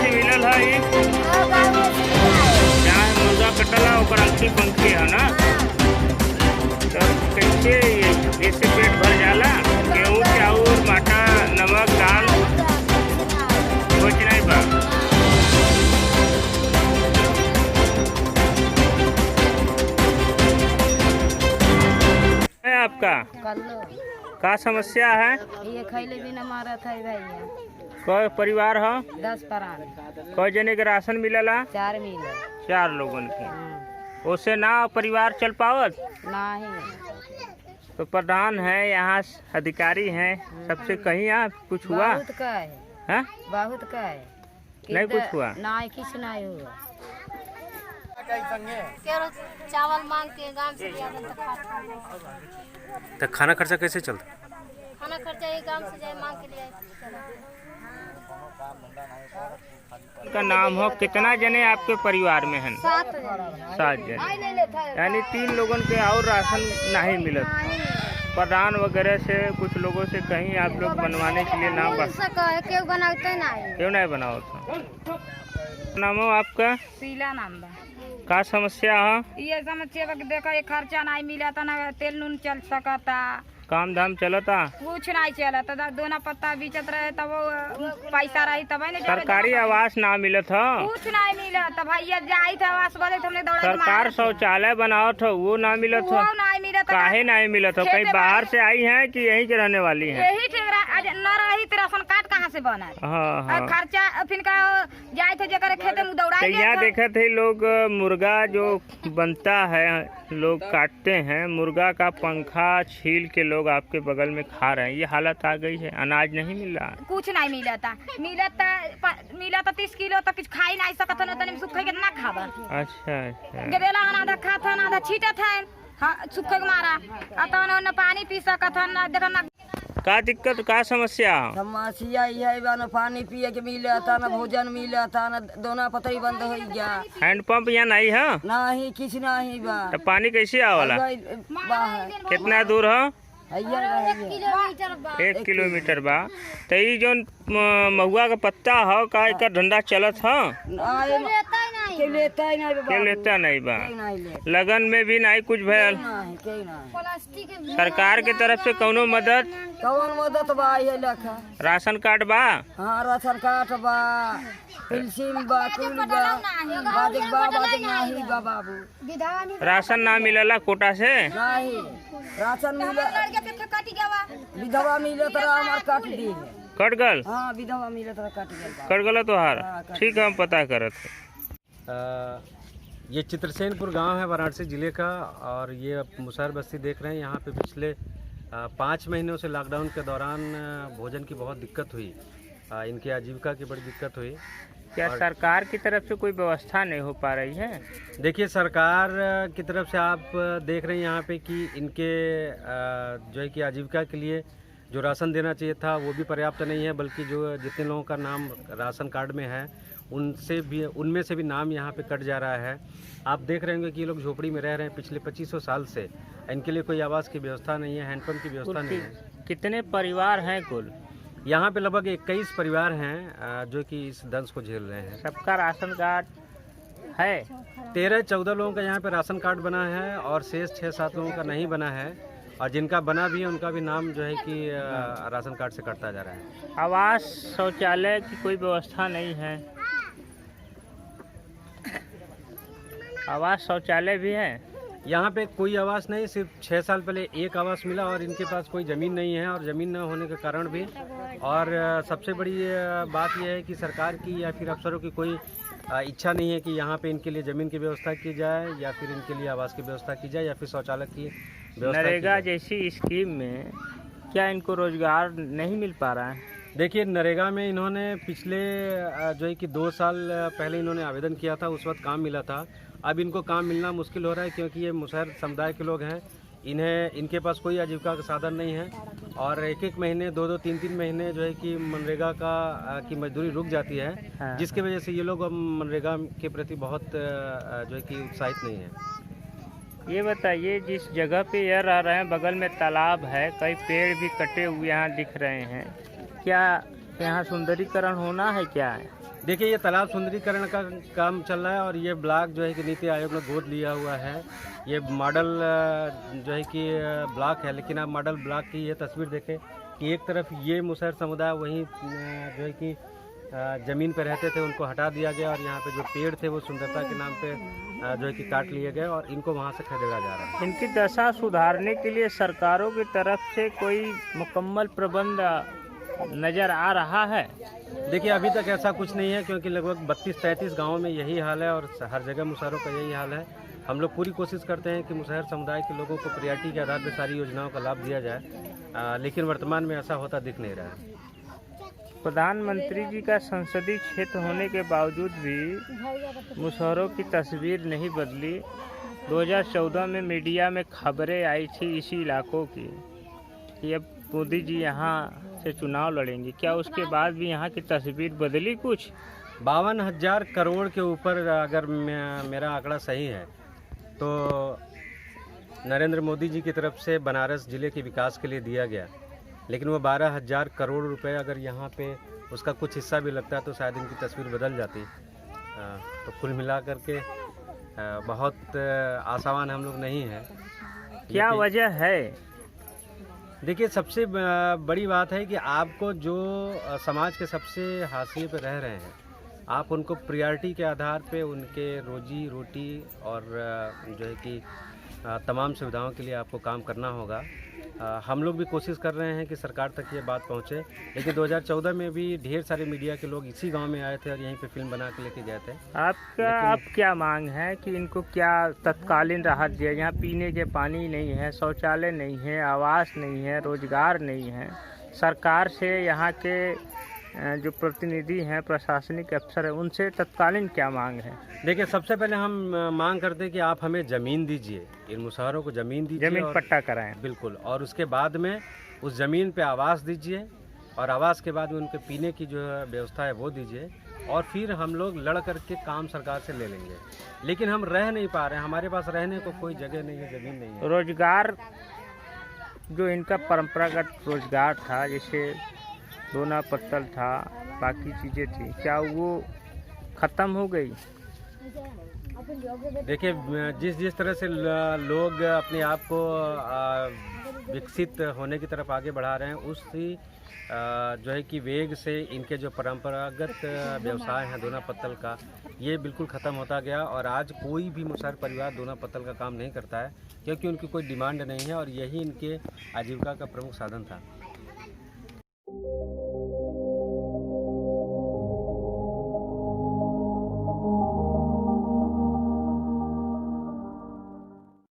से मिलल है जहाँ मुर्गा कटला ओकर अंकी पंखी है ना। तो कैसे इससे पेट भर जाला? गेहूँ चाउर माटा नमक दाल कुछ नहीं बा। है आपका का समस्या है? ये खैले भी न मारा था भैया। कोई परिवार हो? 10 प्राण। कोई जने के राशन मिलला? 4 मिले। 4 लोगन के। उससे ना परिवार चल पावत? नहीं। तो प्रधान है यहाँ अधिकारी हैं सबसे कहीं आप कुछ हुआ? बहुत का है। हाँ? बहुत का है। नहीं कुछ हुआ? नहीं कुछ नहीं हुआ। चावल मांग के गांव से लिया तो खाना खर्चा कैसे चलता? खाना खर्चा ये गांव से जाए मांग के लिए। का नाम हो कितना जने आपके परिवार में हैं? 7 जने। यानी 3 लोगन के और राशन नहीं मिलत। प्रधान वगैरह से कुछ लोगों से कहीं आप लोग बनवाने के लिए नाम क्यों बनाते नहीं? क्यों नहीं बनाओ था? नाम हो आपका? सीला नाम बा। का समस्या है? ये समस्या देखो ये खर्चा नहीं मिला था ना तेल नून चल सकता। काम धाम चलता? कुछ नहीं चला तो दोना पत्ता बीचत रहे तब पैसा रही तब सरकारी आवास ना मिलत हो? कुछ नहीं मिला तब भैया जाई था आवास बोले हमने दौड़ा सरकार शौचालय बनाओ था वो ना मिलत हो? नहीं मिला था। काहे नहीं मिलत हो? कहीं बाहर से आई हैं कि यहीं के रहने वाली हैं? यही ठीक न रही तो राशन कार्ड कहाँ से बना? हाँ हाँ। खर्चा फिर का जाए थे जगह खेते में दौड़ा। यहाँ देखे थे लोग मुर्गा जो बनता है लोग काटते हैं, मुर्गा का पंखा छील के लोग आपके बगल में खा रहे हैं। ये हालत आ गई है, अनाज नहीं मिल रहा। कुछ नहीं मिला था। मिला था 30 किलो तक कुछ खा ही नहीं सकता न तनी सूखे के ना खाबा। अच्छा अच्छा। गदेला आधा खाता ना आधा छीटा था। हाँ सूखे के मारा अतन न पानी पी सकत न देखा ना। का दिक्कत का समस्या? समस्या यही बा न पानी पिए के मिले था न भोजन मिले था न दोना पतई बंद हो गया। हैंडपंप यहाँ नहीं है? नहीं कुछ नहीं बा। तो पानी कैसे आवला? बाहर कितना दूर हो? 1 किलोमीटर बा। तो ये जो महुआ का पत्ता हो का एक धंधा चलत हो? लेता नहीं बा। लगन में भी नहीं कुछ भयल? सरकार के तरफ से कौनो मदद? कौन मदद बा? ये लखा राशन कार्ड बा? हाँ राशन कार्ड बा, पेंशन बा, कुल बा, बाजिक नहीं बा बाबू। राशन ना मिलला कोटा से? नहीं राशन मिले विधवा मिले तो हमार काट दी। कट गल? हाँ विधवा मिले तो काट गल। कट गल तो हार ठीक है हम पता करत है। ये चित्रसेनपुर गांव है वाराणसी जिले का और ये आप मुसहर बस्ती देख रहे हैं। यहाँ पे पिछले 5 महीनों से लॉकडाउन के दौरान भोजन की बहुत दिक्कत हुई, इनकी आजीविका की बड़ी दिक्कत हुई। क्या सरकार की तरफ से कोई व्यवस्था नहीं हो पा रही है? देखिए सरकार की तरफ से आप देख रहे हैं यहाँ पे कि इनके जो है कि आजीविका के लिए जो राशन देना चाहिए था वो भी पर्याप्त नहीं है, बल्कि जो जितने लोगों का नाम राशन कार्ड में है उनमें से भी नाम यहाँ पे कट जा रहा है। आप देख रहे होंगे कि ये लोग झोपड़ी में रह रहे हैं पिछले 2500 साल से। इनके लिए कोई आवास की व्यवस्था नहीं है, हैंडपंप की व्यवस्था नहीं है। कितने परिवार हैं कुल? यहाँ पे लगभग 21 परिवार हैं जो कि इस दंश को झेल रहे हैं। सबका राशन कार्ड है? 13-14 लोगों का यहाँ पे राशन कार्ड बना है और शेष 6-7 लोगों का नहीं बना है, और जिनका बना भी है उनका भी नाम जो है कि राशन कार्ड से कटता जा रहा है। आवास शौचालय की कोई व्यवस्था नहीं है? आवास शौचालय भी है? यहाँ पे कोई आवास नहीं, सिर्फ 6 साल पहले एक आवास मिला और इनके पास कोई ज़मीन नहीं है, और ज़मीन न होने के कारण भी, और सबसे बड़ी बात यह है कि सरकार की या फिर अफसरों की कोई इच्छा नहीं है कि यहाँ पे इनके लिए ज़मीन की व्यवस्था की जाए या फिर इनके लिए आवास की व्यवस्था की जाए या फिर शौचालय की व्यवस्था। नरेगा जैसी स्कीम में क्या इनको रोजगार नहीं मिल पा रहा है? देखिए नरेगा में इन्होंने पिछले जो है कि 2 साल पहले इन्होंने आवेदन किया था, उस वक्त काम मिला था। अब इनको काम मिलना मुश्किल हो रहा है क्योंकि ये मुसहर समुदाय के लोग हैं, इनके पास कोई आजीविका का साधन नहीं है, और 1-1 महीने 2-2 3-3 महीने जो है कि मनरेगा की मजदूरी रुक जाती है। हाँ। जिसकी वजह से ये लोग अब मनरेगा के प्रति बहुत जो है कि उत्साहित नहीं है। ये बताइए जिस जगह पे यह रह रहे हैं बगल में तालाब है, कई पेड़ भी कटे हुए यहाँ दिख रहे हैं, क्या आपके यहाँ सुंदरीकरण होना है क्या है? देखिए, ये तालाब सुंदरीकरण का काम चल रहा है और ये ब्लॉक जो है कि नीति आयोग ने गोद लिया हुआ है। ये मॉडल जो है कि ब्लॉक है, लेकिन आप मॉडल ब्लॉक की ये तस्वीर देखें कि एक तरफ ये मुसहर समुदाय वहीं जो है कि ज़मीन पर रहते थे, उनको हटा दिया गया और यहाँ पे जो पेड़ थे वो सुंदरता के नाम पे जो है कि काट लिए गए और इनको वहाँ से खदेड़ा जा रहा है। इनकी दशा सुधारने के लिए सरकारों की तरफ से कोई मुकम्मल प्रबंध नज़र आ रहा है? देखिए, अभी तक ऐसा कुछ नहीं है, क्योंकि लगभग 32-33 गाँव में यही हाल है और हर जगह मुसहरों का यही हाल है। हम लोग पूरी कोशिश करते हैं कि मुसहर समुदाय के लोगों को प्रायोरिटी के आधार पर सारी योजनाओं का लाभ दिया जाए, लेकिन वर्तमान में ऐसा होता दिख नहीं रहा है। प्रधानमंत्री जी का संसदीय क्षेत्र होने के बावजूद भी मुसहरों की तस्वीर नहीं बदली। 2014 में मीडिया में खबरें आई थी इसी इलाकों की कि अब मोदी जी यहाँ से चुनाव लड़ेंगे। क्या उसके बाद भी यहाँ की तस्वीर बदली कुछ? 52,000 करोड़ के ऊपर अगर मेरा आंकड़ा सही है तो नरेंद्र मोदी जी की तरफ से बनारस ज़िले के विकास के लिए दिया गया, लेकिन वो 12,000 करोड़ रुपए अगर यहाँ पे उसका कुछ हिस्सा भी लगता तो शायद इनकी तस्वीर बदल जाती। तो कुल मिलाकर के बहुत आशावान हम लोग नहीं हैं। क्या वजह है? देखिए, सबसे बड़ी बात है कि आपको जो समाज के सबसे हाशिए पे रह रहे हैं, आप उनको प्रायोरिटी के आधार पे उनके रोजी रोटी और जो है कि तमाम सुविधाओं के लिए आपको काम करना होगा। हम लोग भी कोशिश कर रहे हैं कि सरकार तक ये बात पहुंचे, लेकिन 2014 में भी ढेर सारे मीडिया के लोग इसी गांव में आए थे और यहीं पे फिल्म बना के लेके गए थे। आपका अब क्या मांग है कि इनको क्या तत्कालीन राहत दिया? यहाँ पीने के पानी नहीं है, शौचालय नहीं है, आवास नहीं है, रोजगार नहीं है। सरकार से यहाँ के जो प्रतिनिधि हैं, प्रशासनिक अफसर हैं, उनसे तत्कालीन क्या मांग है? देखिए, सबसे पहले हम मांग करते हैं कि आप हमें ज़मीन दीजिए, इन मुसहरों को ज़मीन दीजिए, जमीन पट्टा कराएं। बिल्कुल, और उसके बाद में उस ज़मीन पे आवास दीजिए और आवास के बाद में उनके पीने की जो व्यवस्था है वो दीजिए और फिर हम लोग लड़ करके काम सरकार से ले लेंगे। लेकिन हम रह नहीं पा रहे हैं, हमारे पास रहने को कोई जगह नहीं है, ज़मीन नहीं है। रोजगार जो इनका परंपरागत रोजगार था, जैसे दोना पत्तल था, बाकी चीज़ें थी, क्या वो ख़त्म हो गई? देखिए, जिस तरह से लोग अपने आप को विकसित होने की तरफ आगे बढ़ा रहे हैं, उसी जो है कि वेग से इनके जो परंपरागत व्यवसाय हैं दोना पत्तल का, ये बिल्कुल ख़त्म होता गया और आज कोई भी मुसहर परिवार दोना पत्तल का काम नहीं करता है, क्योंकि उनकी कोई डिमांड नहीं है और यही इनके आजीविका का प्रमुख साधन था।